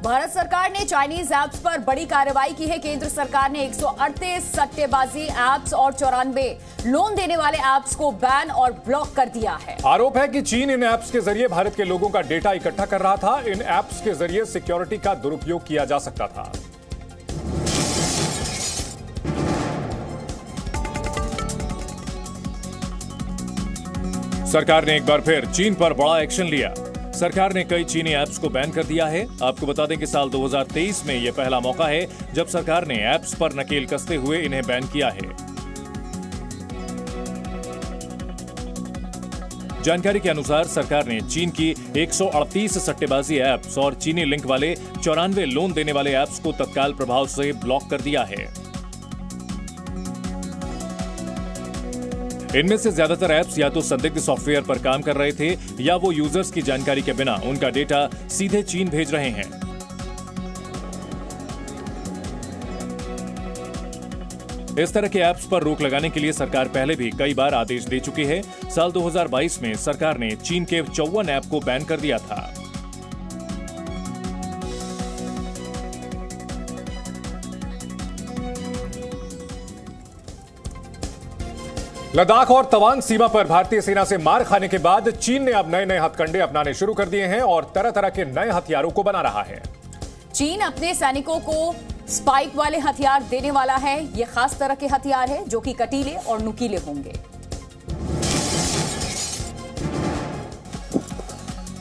भारत सरकार ने Chinese apps पर बड़ी कार्रवाई की है। केंद्र सरकार ने 138 सट्टेबाजी ऐप्स और 94 लोन देने वाले ऐप्स को बैन और ब्लॉक कर दिया है। आरोप है कि चीन इन ऐप्स के जरिए भारत के लोगों का डेटा इकट्ठा कर रहा था। इन ऐप्स के जरिए सिक्योरिटी का दुरुपयोग किया जा सकता था। सरकार ने एक बार फिर चीन पर बड़ा एक्शन लिया। सरकार ने कई चीनी ऐप्स को बैन कर दिया है। आपको बता दें कि साल 2023 में यह पहला मौका है जब सरकार ने ऐप्स पर नकेल कसते हुए इन्हें बैन किया है। जानकारी के अनुसार सरकार ने चीन की 138 सट्टेबाजी ऐप्स और चीनी लिंक वाले 94 लोन देने वाले ऐप्स को तत्काल प्रभाव से ब्लॉक कर दिया है। इनमें से ज्यादातर ऐप्स या तो संदिग्ध सॉफ्टवेयर पर काम कर रहे थे या वो यूजर्स की जानकारी के बिना उनका डेटा सीधे चीन भेज रहे हैं। इस तरह के ऐप्स पर रोक लगाने के लिए सरकार पहले भी कई बार आदेश दे चुकी है। साल 2022 में सरकार ने चीन के 54 ऐप को बैन कर दिया था। लद्दाख और तवांग सीमा पर भारतीय सेना से मार खाने के बाद चीन ने अब नए नए हथकंडे अपनाने शुरू कर दिए हैं और तरह तरह के नए हथियारों को बना रहा है। चीन अपने सैनिकों को स्पाइक वाले हथियार देने वाला है। ये खास तरह के हथियार है जो कि कटीले और नुकीले होंगे।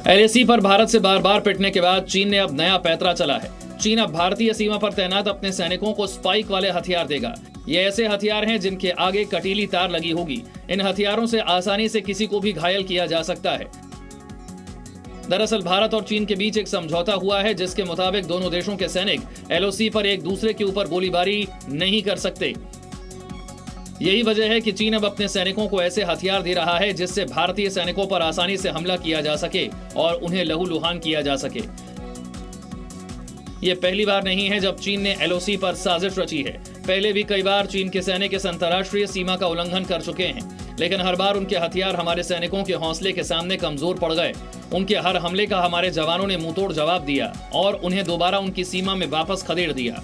LAC पर भारत से बार बार पिटने के बाद चीन ने अब नया पैंतरा चला है। चीन अब भारतीय सीमा पर तैनात अपने सैनिकों को स्पाइक वाले हथियार देगा। ये ऐसे हथियार हैं जिनके आगे कटीली तार लगी होगी। इन हथियारों से आसानी से किसी को भी घायल किया जा सकता है। दरअसल भारत और चीन के बीच एक समझौता हुआ है जिसके मुताबिक दोनों देशों के सैनिक LOC पर एक दूसरे के ऊपर गोलीबारी नहीं कर सकते। यही वजह है कि चीन अब अपने सैनिकों को ऐसे हथियार दे रहा है जिससे भारतीय सैनिकों पर आसानी से हमला किया जा सके और उन्हें लहूलुहान किया जा सके। ये पहली बार नहीं है जब चीन ने LOC पर साजिश रची है। पहले भी कई बार चीन के सैनिक इस अंतर्राष्ट्रीय सीमा का उल्लंघन कर चुके हैं, लेकिन हर बार उनके हथियार हमारे सैनिकों के हौसले के सामने कमजोर पड़ गए। उनके हर हमले का हमारे जवानों ने मुंहतोड़ जवाब दिया और उन्हें दोबारा उनकी सीमा में वापस खदेड़ दिया।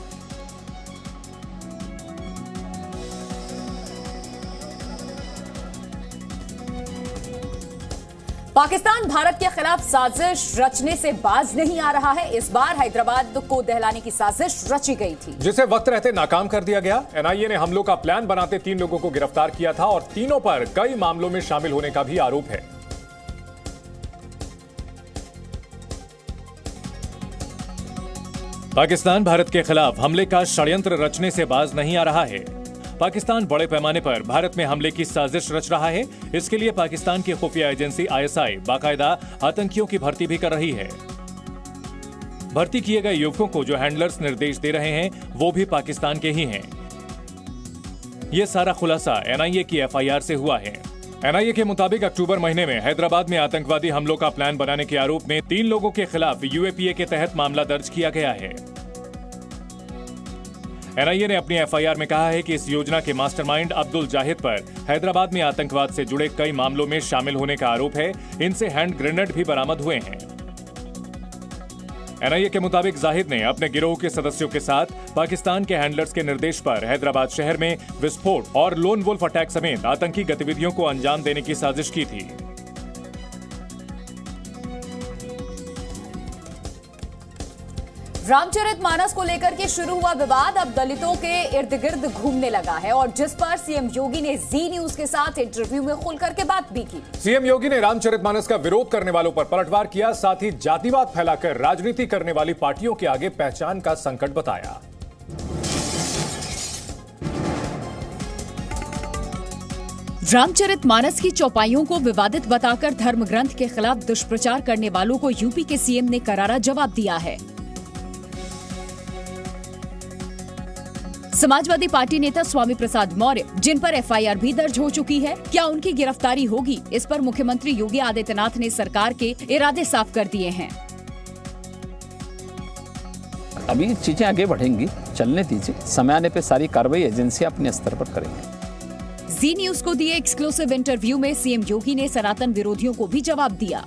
पाकिस्तान भारत के खिलाफ साजिश रचने से बाज नहीं आ रहा है। इस बार हैदराबाद को दहलाने की साजिश रची गई थी जिसे वक्त रहते नाकाम कर दिया गया। NIA ने हमलों का प्लान बनाते 3 लोगों को गिरफ्तार किया था और तीनों पर कई मामलों में शामिल होने का भी आरोप है। पाकिस्तान भारत के खिलाफ हमले का षड्यंत्र रचने से बाज नहीं आ रहा है। पाकिस्तान बड़े पैमाने पर भारत में हमले की साजिश रच रहा है। इसके लिए पाकिस्तान की खुफिया एजेंसी ISI बाकायदा आतंकियों की भर्ती भी कर रही है। भर्ती किए गए युवकों को जो हैंडलर्स निर्देश दे रहे हैं वो भी पाकिस्तान के ही हैं। ये सारा खुलासा NIA की FIR से हुआ है। NIA के मुताबिक अक्टूबर महीने में हैदराबाद में आतंकवादी हमलों का प्लान बनाने के आरोप में 3 लोगों के खिलाफ UAPA के तहत मामला दर्ज किया गया है। NIA ने अपनी FIR में कहा है कि इस योजना के मास्टरमाइंड अब्दुल जाहिद पर हैदराबाद में आतंकवाद से जुड़े कई मामलों में शामिल होने का आरोप है। इनसे हैंड ग्रेनेड भी बरामद हुए हैं। NIA के मुताबिक जाहिद ने अपने गिरोह के सदस्यों के साथ पाकिस्तान के हैंडलर्स के निर्देश पर हैदराबाद शहर में विस्फोट और लोन वुल्फ अटैक समेत आतंकी गतिविधियों को अंजाम देने की साजिश की थी। रामचरितमानस को लेकर के शुरू हुआ विवाद अब दलितों के इर्द गिर्द घूमने लगा है और जिस पर सीएम योगी ने जी न्यूज के साथ इंटरव्यू में खुल करके बात भी की। सीएम योगी ने रामचरितमानस का विरोध करने वालों पर पलटवार किया, साथ ही जातिवाद फैलाकर राजनीति करने वाली पार्टियों के आगे पहचान का संकट बताया। रामचरितमानस की चौपाइयों को विवादित बताकर धर्म ग्रंथ के खिलाफ दुष्प्रचार करने वालों को यूपी के सीएम ने करारा जवाब दिया है। समाजवादी पार्टी नेता स्वामी प्रसाद मौर्य, जिन पर FIR भी दर्ज हो चुकी है, क्या उनकी गिरफ्तारी होगी? इस पर मुख्यमंत्री योगी आदित्यनाथ ने सरकार के इरादे साफ कर दिए हैं। अभी चीजें आगे बढ़ेंगी, चलने दीजिए, समय आने पे सारी कार्रवाई एजेंसियां अपने स्तर पर करेंगी। जी न्यूज को दिए एक्सक्लूसिव इंटरव्यू में सीएम योगी ने सनातन विरोधियों को भी जवाब दिया।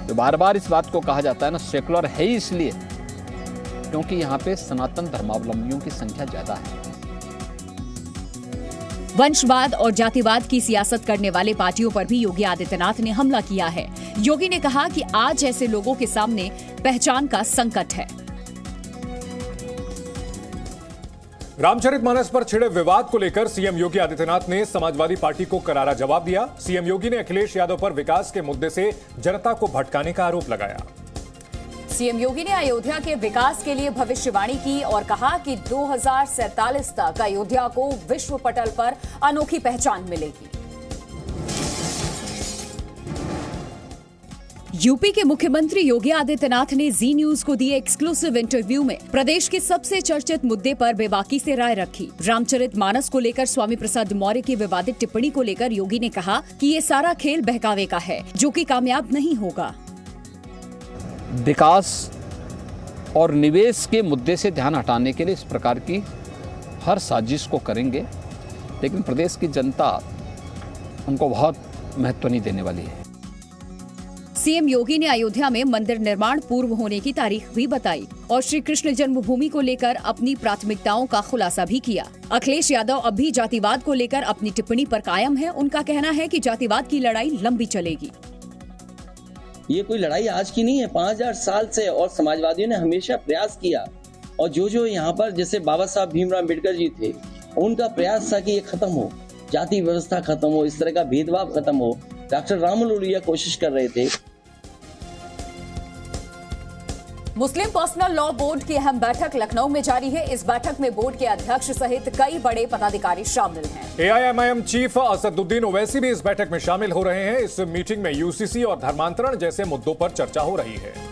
तो बार बार इस बात को कहा जाता है ना, सेकुलर है ही इसलिए क्योंकि यहाँ पे सनातन धर्मावलंबियों की संख्या ज्यादा है। वंशवाद और जातिवाद की सियासत करने वाले पार्टियों पर भी योगी आदित्यनाथ ने हमला किया है। योगी ने कहा कि आज ऐसे लोगों के सामने पहचान का संकट है। रामचरितमानस पर छिड़े विवाद को लेकर सीएम योगी आदित्यनाथ ने समाजवादी पार्टी को करारा जवाब दिया। सीएम योगी ने अखिलेश यादव पर विकास के मुद्दे से जनता को भटकाने का आरोप लगाया। सीएम योगी ने अयोध्या के विकास के लिए भविष्यवाणी की और कहा कि 2047 तक अयोध्या को विश्व पटल पर अनोखी पहचान मिलेगी। यूपी के मुख्यमंत्री योगी आदित्यनाथ ने जी न्यूज को दिए एक्सक्लूसिव इंटरव्यू में प्रदेश के सबसे चर्चित मुद्दे पर बेबाकी से राय रखी। रामचरितमानस को लेकर स्वामी प्रसाद मौर्य की विवादित टिप्पणी को लेकर योगी ने कहा कि ये सारा खेल बहकावे का है जो कि कामयाब नहीं होगा। विकास और निवेश के मुद्दे से ध्यान हटाने के लिए इस प्रकार की हर साजिश को करेंगे, लेकिन प्रदेश की जनता उनको बहुत महत्व नहीं देने वाली है। सीएम योगी ने अयोध्या में मंदिर निर्माण पूर्व होने की तारीख भी बताई और श्री कृष्ण जन्मभूमि को लेकर अपनी प्राथमिकताओं का खुलासा भी किया। अखिलेश यादव अब भी जातिवाद को लेकर अपनी टिप्पणी पर कायम है। उनका कहना है कि जातिवाद की लड़ाई लंबी चलेगी। ये कोई लड़ाई आज की नहीं है, 5000 साल से, और समाजवादियों ने हमेशा प्रयास किया। और जो यहाँ पर जैसे बाबा साहब भीमराव अम्बेडकर जी थे, उनका प्रयास था कि ये खत्म हो, जाति व्यवस्था खत्म हो, इस तरह का भेदभाव खत्म हो। डॉक्टर राम लोहिया कोशिश कर रहे थे। मुस्लिम पर्सनल लॉ बोर्ड की अहम बैठक लखनऊ में जारी है। इस बैठक में बोर्ड के अध्यक्ष सहित कई बड़े पदाधिकारी शामिल हैं। एआईएमआईएम चीफ असदुद्दीन ओवैसी भी इस बैठक में शामिल हो रहे हैं। इस मीटिंग में यूसीसी और धर्मांतरण जैसे मुद्दों पर चर्चा हो रही है।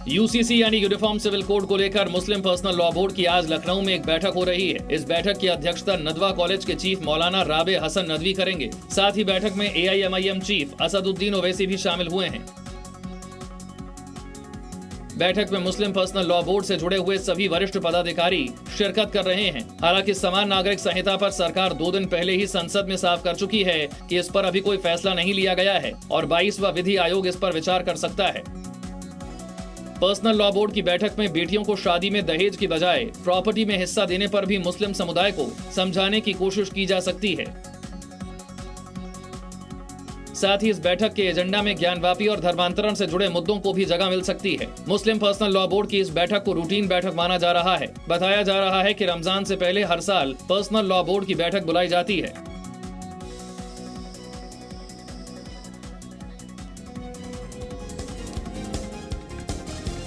यूसीसी यानी यूनिफॉर्म सिविल कोड को लेकर मुस्लिम पर्सनल लॉ बोर्ड की आज लखनऊ में एक बैठक हो रही है। इस बैठक की अध्यक्षता नदवा कॉलेज के चीफ मौलाना राबे हसन नदवी करेंगे। साथ ही बैठक में एआईएमआईएम चीफ असदुद्दीन ओवैसी भी शामिल हुए हैं। बैठक में मुस्लिम पर्सनल लॉ बोर्ड से जुड़े हुए सभी वरिष्ठ पदाधिकारी शिरकत कर रहे हैं। हालांकि समान नागरिक संहिता पर सरकार 2 दिन पहले ही संसद में साफ कर चुकी है कि इस पर अभी कोई फैसला नहीं लिया गया है और 22वां विधि आयोग इस पर विचार कर सकता है। पर्सनल लॉ बोर्ड की बैठक में बेटियों को शादी में दहेज की बजाय प्रॉपर्टी में हिस्सा देने पर भी मुस्लिम समुदाय को समझाने की कोशिश की जा सकती है। साथ ही इस बैठक के एजेंडा में ज्ञानवापी और धर्मांतरण से जुड़े मुद्दों को भी जगह मिल सकती है। मुस्लिम पर्सनल लॉ बोर्ड की इस बैठक को रूटीन बैठक माना जा रहा है। बताया जा रहा है कि रमजान से पहले हर साल पर्सनल लॉ बोर्ड की बैठक बुलाई जाती है।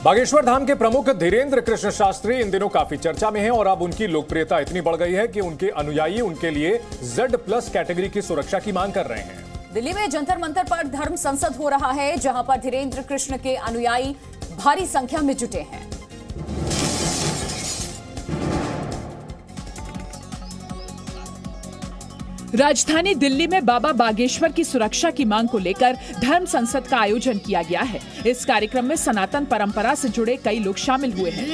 बागेश्वर धाम के प्रमुख धीरेन्द्र कृष्ण शास्त्री इन दिनों काफी चर्चा में हैं और अब उनकी लोकप्रियता इतनी बढ़ गई है कि उनके अनुयायी उनके लिए Z+ कैटेगरी की सुरक्षा की मांग कर रहे हैं। दिल्ली में जंतर मंतर पर धर्म संसद हो रहा है, जहां पर धीरेन्द्र कृष्ण के अनुयायी भारी संख्या में जुटे हैं। राजधानी दिल्ली में बाबा बागेश्वर की सुरक्षा की मांग को लेकर धर्म संसद का आयोजन किया गया है। इस कार्यक्रम में सनातन परंपरा से जुड़े कई लोग शामिल हुए हैं।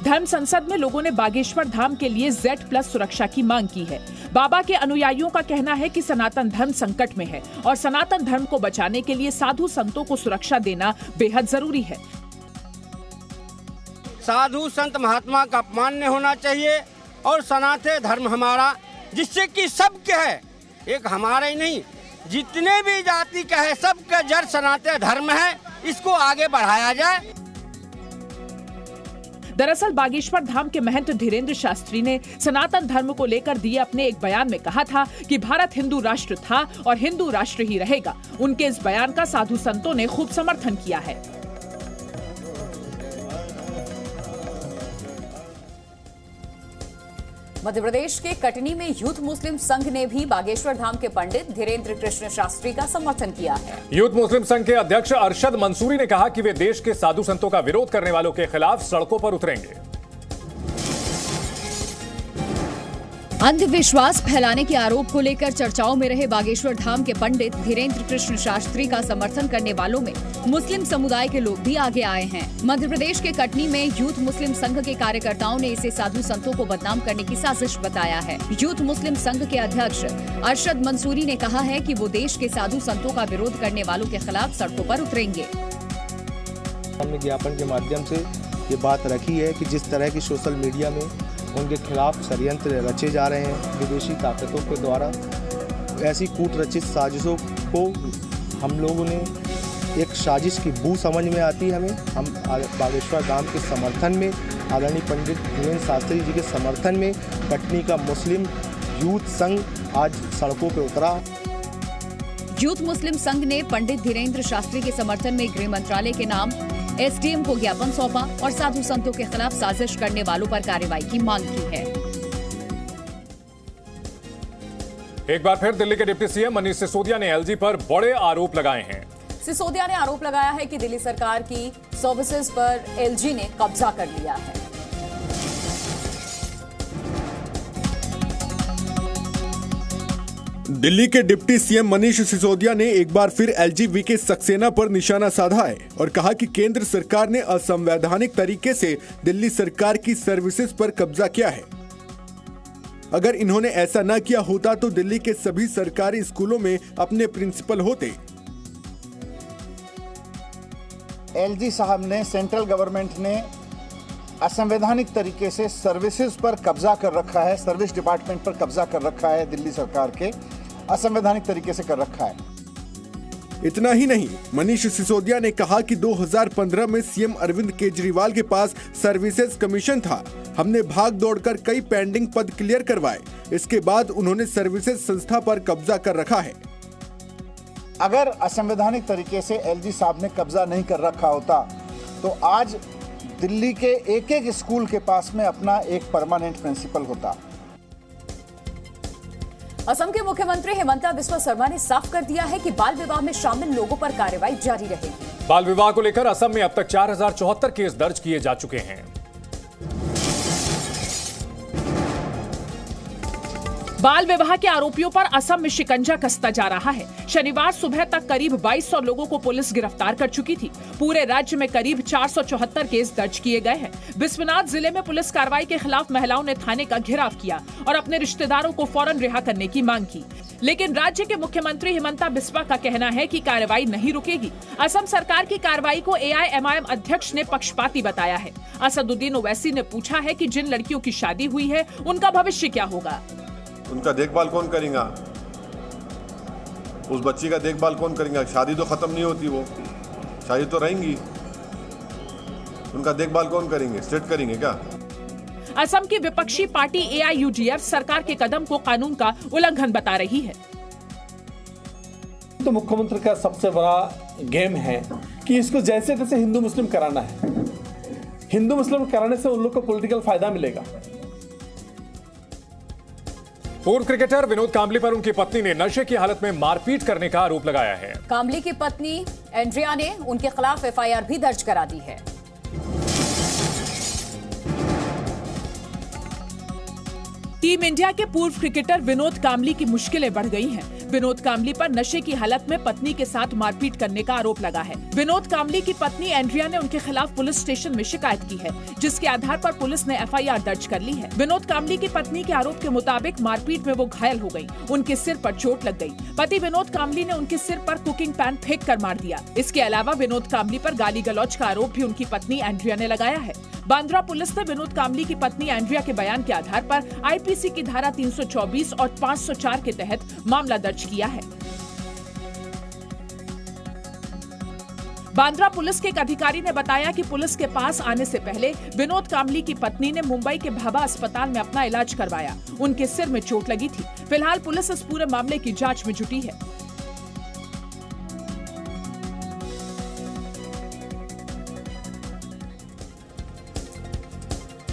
धर्म संसद में लोगों ने बागेश्वर धाम के लिए Z+ सुरक्षा की मांग की है। बाबा के अनुयायियों का कहना है कि सनातन धर्म संकट में है और सनातन धर्म को बचाने के लिए साधु संतों को सुरक्षा देना बेहद जरूरी है। साधु संत महात्मा का अपमान नहीं होना चाहिए और सनातन धर्म हमारा, जिससे कि सबके है, एक हमारा ही नहीं, जितने भी जाति का है सबका जड़ सनातन धर्म है, इसको आगे बढ़ाया जाए। दरअसल बागेश्वर धाम के महंत धीरेन्द्र शास्त्री ने सनातन धर्म को लेकर दिए अपने एक बयान में कहा था कि भारत हिंदू राष्ट्र था और हिंदू राष्ट्र ही रहेगा। उनके इस बयान का साधु संतों ने खूब समर्थन किया है। मध्य प्रदेश के कटनी में यूथ मुस्लिम संघ ने भी बागेश्वर धाम के पंडित धीरेन्द्र कृष्ण शास्त्री का समर्थन किया है। यूथ मुस्लिम संघ के अध्यक्ष अरशद मंसूरी ने कहा कि वे देश के साधु संतों का विरोध करने वालों के खिलाफ सड़कों पर उतरेंगे। अंधविश्वास फैलाने के आरोप को लेकर चर्चाओं में रहे बागेश्वर धाम के पंडित धीरेन्द्र कृष्ण शास्त्री का समर्थन करने वालों में मुस्लिम समुदाय के लोग भी आगे आए हैं। मध्य प्रदेश के कटनी में यूथ मुस्लिम संघ के कार्यकर्ताओं ने इसे साधु संतों को बदनाम करने की साजिश बताया है। यूथ मुस्लिम संघ के अध्यक्ष अरशद मंसूरी ने कहा है कि वो देश के साधु संतों का विरोध करने वालों के खिलाफ सड़कों पर उतरेंगे। हमने ज्ञापन के माध्यम से ये बात रखी है कि जिस तरह की सोशल मीडिया में उनके खिलाफ षड्यंत्र रचे जा रहे हैं विदेशी ताकतों के द्वारा, ऐसी कूट रचित साजिशों को हम लोगों ने एक साजिश की बू समझ में आती है। हम बागेश्वर धाम के समर्थन में, आदरणीय पंडित धीरेन्द्र शास्त्री जी के समर्थन में कटनी का मुस्लिम यूथ संघ आज सड़कों पर उतरा। यूथ मुस्लिम संघ ने पंडित धीरेन्द्र शास्त्री के समर्थन में गृह मंत्रालय के नाम एसडीएम को ज्ञापन सौंपा और साधु संतों के खिलाफ साजिश करने वालों पर कार्रवाई की मांग की है। एक बार फिर दिल्ली के डिप्टी सीएम मनीष सिसोदिया ने एलजी पर बड़े आरोप लगाए हैं। सिसोदिया ने आरोप लगाया है कि दिल्ली सरकार की सर्विसेज पर एलजी ने कब्जा कर लिया है। दिल्ली के डिप्टी सीएम मनीष सिसोदिया ने एक बार फिर एलजी वीके सक्सेना पर निशाना साधा है और कहा कि केंद्र सरकार ने असंवैधानिक तरीके से दिल्ली सरकार की सर्विसेज पर कब्जा किया है। अगर इन्होंने ऐसा न किया होता तो दिल्ली के सभी सरकारी स्कूलों में अपने प्रिंसिपल होते। एलजी साहब ने, सेंट्रल गवर्नमेंट ने असंवैधानिक तरीके से सर्विसेज पर कब्जा कर रखा है, सर्विस डिपार्टमेंट पर कब्जा कर रखा है, दिल्ली सरकार के असंवैधानिक तरीके से कर रखा है। इतना ही नहीं, मनीष सिसोदिया ने कहा कि 2015 में सीएम अरविंद केजरीवाल के पास सर्विसेज कमीशन था। हमने भाग दौड़कर कई पेंडिंग पद क्लियर करवाए। इसके बाद उन्होंने सर्विसेज संस्था पर कब्जा कर रखा है। अगर असंवैधानिक तरीके से एलजी साहब ने कब्जा नहीं कर रखा होता तो आज दिल्ली के एक एक स्कूल के पास में अपना एक परमानेंट प्रिंसिपल होता। असम के मुख्यमंत्री हिमंता बिस्वा शर्मा ने साफ कर दिया है कि बाल विवाह में शामिल लोगों पर कार्रवाई जारी रहेगी। बाल विवाह को लेकर असम में अब तक 4074 केस दर्ज किए जा चुके हैं। बाल विवाह के आरोपियों पर असम में शिकंजा कसता जा रहा है। शनिवार सुबह तक करीब 2200 लोगों को पुलिस गिरफ्तार कर चुकी थी। पूरे राज्य में करीब 474 केस दर्ज किए गए हैं। बिस्वनाथ जिले में पुलिस कार्रवाई के खिलाफ महिलाओं ने थाने का घेराव किया और अपने रिश्तेदारों को फौरन रिहा करने की मांग की। लेकिन राज्य के मुख्यमंत्री हिमंता बिस्वा का कहना है कि कार्रवाई नहीं रुकेगी। असम सरकार की कार्रवाई को एआईएमआईएम अध्यक्ष ने पक्षपाती बताया है। असदुद्दीन ओवैसी ने पूछा है कि जिन लड़कियों की शादी हुई है उनका भविष्य क्या होगा। उनका देखभाल कौन करेगा? उस बच्ची का देखभाल कौन करेगा? शादी तो खत्म नहीं होती, वो शादी तो रहेंगी। उनका देखभाल कौन करेंगे? स्टेट करेंगे क्या? असम की विपक्षी पार्टी एआईयूडीएफ सरकार के कदम को कानून का उल्लंघन बता रही है। तो मुख्यमंत्री का सबसे बड़ा गेम है कि इसको जैसे तैसे हिंदू मुस्लिम कराना है। हिंदू मुस्लिम कराने से उन लोग को पॉलिटिकल फायदा मिलेगा। पूर्व क्रिकेटर विनोद कांबली पर उनकी पत्नी ने नशे की हालत में मारपीट करने का आरोप लगाया है। कांबली की पत्नी एंड्रिया ने उनके खिलाफ एफआईआर भी दर्ज करा दी है। टीम इंडिया के पूर्व क्रिकेटर विनोद कांबली की मुश्किलें बढ़ गई हैं। विनोद कांबली पर नशे की हालत में पत्नी के साथ मारपीट करने का आरोप लगा है। विनोद कांबली की पत्नी एंड्रिया ने उनके खिलाफ पुलिस स्टेशन में शिकायत की है, जिसके आधार पर पुलिस ने एफआईआर दर्ज कर ली है। विनोद कांबली की पत्नी के आरोप के मुताबिक मारपीट में वो घायल हो गई, उनके सिर पर चोट लग गई। पति विनोद कांबली ने उनके सिर पर कुकिंग पैन फेंक कर मार दिया। इसके अलावा विनोद कांबली पर गाली गलौज का आरोप भी उनकी पत्नी एंड्रिया ने लगाया है। बांद्रा पुलिस ने विनोद कांबली की पत्नी एंड्रिया के बयान के आधार पर आईपीसी की धारा 324 और 504 के तहत मामला दर्ज किया है। बांद्रा पुलिस के एक अधिकारी ने बताया कि पुलिस के पास आने से पहले विनोद कांबली की पत्नी ने मुंबई के भाभा अस्पताल में अपना इलाज करवाया। उनके सिर में चोट लगी थी। फिलहाल पुलिस इस पूरे मामले की जांच में जुटी है।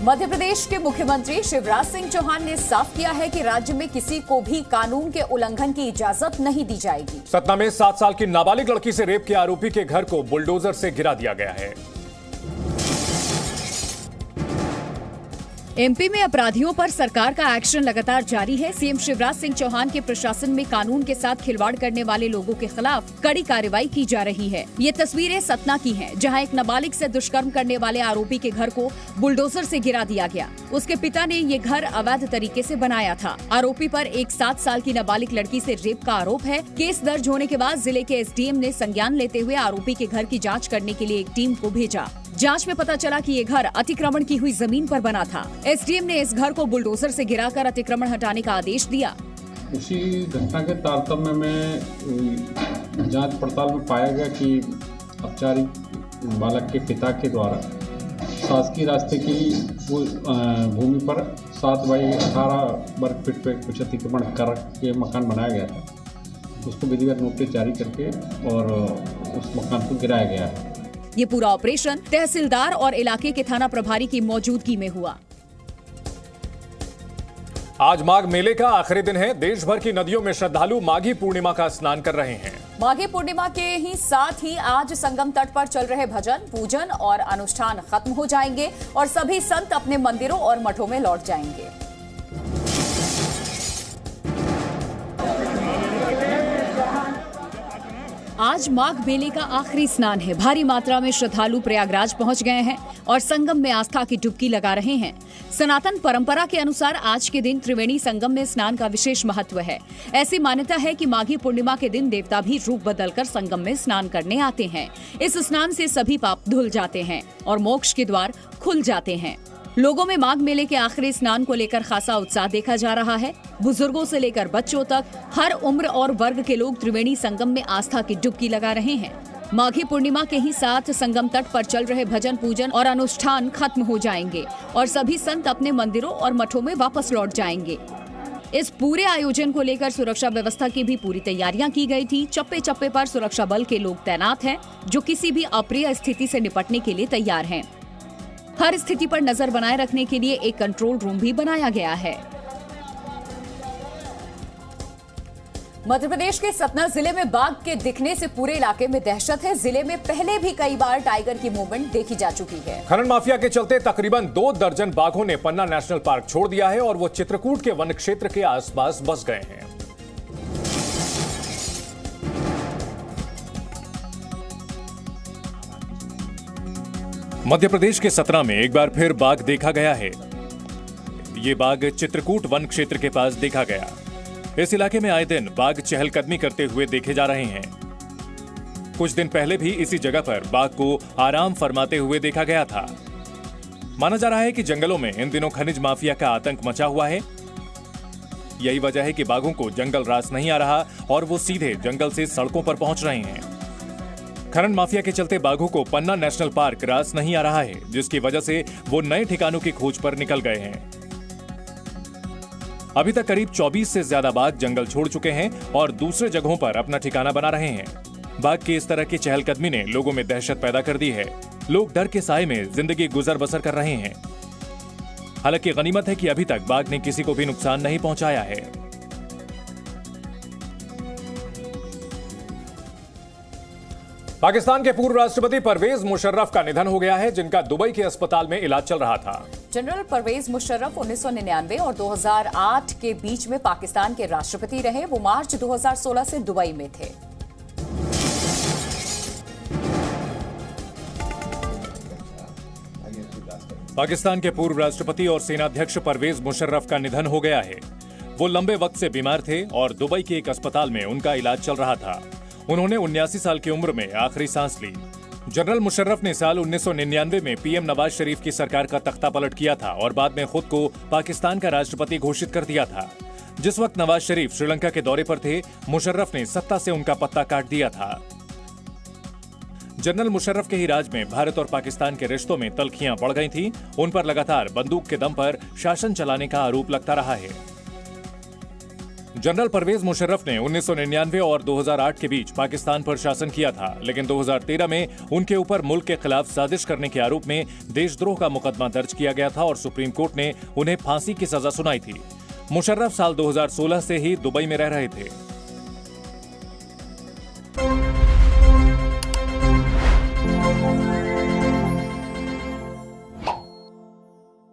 मध्य प्रदेश के मुख्यमंत्री शिवराज सिंह चौहान ने साफ किया है कि राज्य में किसी को भी कानून के उल्लंघन की इजाजत नहीं दी जाएगी। सतना में 7 साल की नाबालिग लड़की से रेप के आरोपी के घर को बुलडोजर से गिरा दिया गया है। एमपी में अपराधियों पर सरकार का एक्शन लगातार जारी है। सीएम शिवराज सिंह चौहान के प्रशासन में कानून के साथ खिलवाड़ करने वाले लोगों के खिलाफ कड़ी कार्रवाई की जा रही है। ये तस्वीरें सतना की हैं, जहां एक नाबालिग से दुष्कर्म करने वाले आरोपी के घर को बुलडोजर से गिरा दिया गया। उसके पिता ने ये घर अवैध तरीके से बनाया था। आरोपी पर एक 7 साल की नाबालिग लड़की से रेप का आरोप है। केस दर्ज होने के बाद जिले के एसडीएम ने संज्ञान लेते हुए आरोपी के घर की जाँच करने के लिए एक टीम को भेजा। जांच में पता चला कि ये घर अतिक्रमण की हुई जमीन पर बना था। एसडीएम ने इस घर को बुलडोजर से गिराकर अतिक्रमण हटाने का आदेश दिया। उसी घटना के तारतम्य में जांच पड़ताल में पाया गया कि अपचारिक बालक के पिता के द्वारा शासकीय रास्ते की भूमि पर 7x18 वर्ग फीट पे कुछ अतिक्रमण कर के मकान बनाया गया था। उसको विधिवत नोटिस जारी करके और उस मकान को गिराया गया है। ये पूरा ऑपरेशन तहसीलदार और इलाके के थाना प्रभारी की मौजूदगी में हुआ। आज माघ मेले का आखिरी दिन है। देश भर की नदियों में श्रद्धालु माघी पूर्णिमा का स्नान कर रहे हैं। माघी पूर्णिमा के ही साथ ही आज संगम तट पर चल रहे भजन, पूजन और अनुष्ठान खत्म हो जाएंगे और सभी संत अपने मंदिरों और मठों में लौट जाएंगे। आज माघ मेले का आखिरी स्नान है। भारी मात्रा में श्रद्धालु प्रयागराज पहुंच गए हैं और संगम में आस्था की डुबकी लगा रहे हैं। सनातन परंपरा के अनुसार आज के दिन त्रिवेणी संगम में स्नान का विशेष महत्व है। ऐसी मान्यता है कि माघी पूर्णिमा के दिन देवता भी रूप बदलकर संगम में स्नान करने आते हैं। इस स्नान से सभी पाप धुल जाते हैं और मोक्ष के द्वार खुल जाते हैं। लोगों में माघ मेले के आखिरी स्नान को लेकर खासा उत्साह देखा जा रहा है। बुजुर्गों से लेकर बच्चों तक हर उम्र और वर्ग के लोग त्रिवेणी संगम में आस्था की डुबकी लगा रहे हैं। माघी पूर्णिमा के ही साथ संगम तट पर चल रहे भजन, पूजन और अनुष्ठान खत्म हो जाएंगे और सभी संत अपने मंदिरों और मठों में वापस लौट जाएंगे। इस पूरे आयोजन को लेकर सुरक्षा व्यवस्था की भी पूरी तैयारियां की गई थी। चप्पे चप्पे पर सुरक्षा बल के लोग तैनात हैं, जो किसी भी अप्रिय स्थिति से निपटने के लिए तैयार हैं। हर स्थिति पर नजर बनाए रखने के लिए एक कंट्रोल रूम भी बनाया गया है। मध्य प्रदेश के सतना जिले में बाघ के दिखने से पूरे इलाके में दहशत है। जिले में पहले भी कई बार टाइगर की मूवमेंट देखी जा चुकी है। खनन माफिया के चलते तकरीबन 2 दर्जन बाघों ने पन्ना नेशनल पार्क छोड़ दिया है और वो चित्रकूट के वन क्षेत्र के आसपास बस गए हैं। मध्य प्रदेश के सतना में एक बार फिर बाघ देखा गया है। ये बाघ चित्रकूट वन क्षेत्र के पास देखा गया। इस इलाके में आए दिन बाघ चहलकदमी करते हुए देखे जा रहे हैं। कुछ दिन पहले भी इसी जगह पर बाघ को आराम फरमाते हुए देखा गया था। माना जा रहा है कि जंगलों में इन दिनों खनिज माफिया का आतंक मचा हुआ है। यही वजह है कि बाघों को जंगल रास नहीं आ रहा और वो सीधे जंगल से सड़कों पर पहुंच रहे हैं। खनन माफिया के चलते बाघों को पन्ना नेशनल पार्क रास नहीं आ रहा है, जिसकी वजह से वो नए ठिकानों की खोज पर निकल गए हैं। अभी तक करीब 24 से ज्यादा बाघ जंगल छोड़ चुके हैं और दूसरे जगहों पर अपना ठिकाना बना रहे हैं। बाघ की इस तरह की चहलकदमी ने लोगों में दहशत पैदा कर दी है। लोग डर के साए में जिंदगी गुजर बसर कर रहे हैं। हालांकि गनीमत है कि अभी तक बाघ ने किसी को भी नुकसान नहीं पहुंचाया है। पाकिस्तान के पूर्व राष्ट्रपति परवेज मुशर्रफ का निधन हो गया है, जिनका दुबई के अस्पताल में इलाज चल रहा था। जनरल परवेज मुशर्रफ 1999 और 2008 के बीच में पाकिस्तान के राष्ट्रपति रहे। वो मार्च 2016 से दुबई में थे। पाकिस्तान के पूर्व राष्ट्रपति और सेनाध्यक्ष परवेज मुशर्रफ का निधन हो गया है। वो लंबे वक्त से बीमार थे और दुबई के एक अस्पताल में उनका इलाज चल रहा था। उन्होंने 79 साल की उम्र में आखिरी सांस ली। जनरल मुशर्रफ ने साल 1999 में पीएम नवाज शरीफ की सरकार का तख्ता पलट किया था और बाद में खुद को पाकिस्तान का राष्ट्रपति घोषित कर दिया था। जिस वक्त नवाज शरीफ श्रीलंका के दौरे पर थे, मुशर्रफ ने सत्ता से उनका पत्ता काट दिया था। जनरल मुशर्रफ के ही राज में भारत और पाकिस्तान के रिश्तों में तल्खियां बढ़ गई थीं। उन पर लगातार बंदूक के दम पर शासन चलाने का आरोप लगता रहा है। जनरल परवेज मुशर्रफ ने 1999 और 2008 के बीच पाकिस्तान पर शासन किया था, लेकिन 2013 में उनके ऊपर मुल्क के खिलाफ साजिश करने के आरोप में देशद्रोह का मुकदमा दर्ज किया गया था और सुप्रीम कोर्ट ने उन्हें फांसी की सजा सुनाई थी। मुशर्रफ साल 2016 से ही दुबई में रह रहे थे।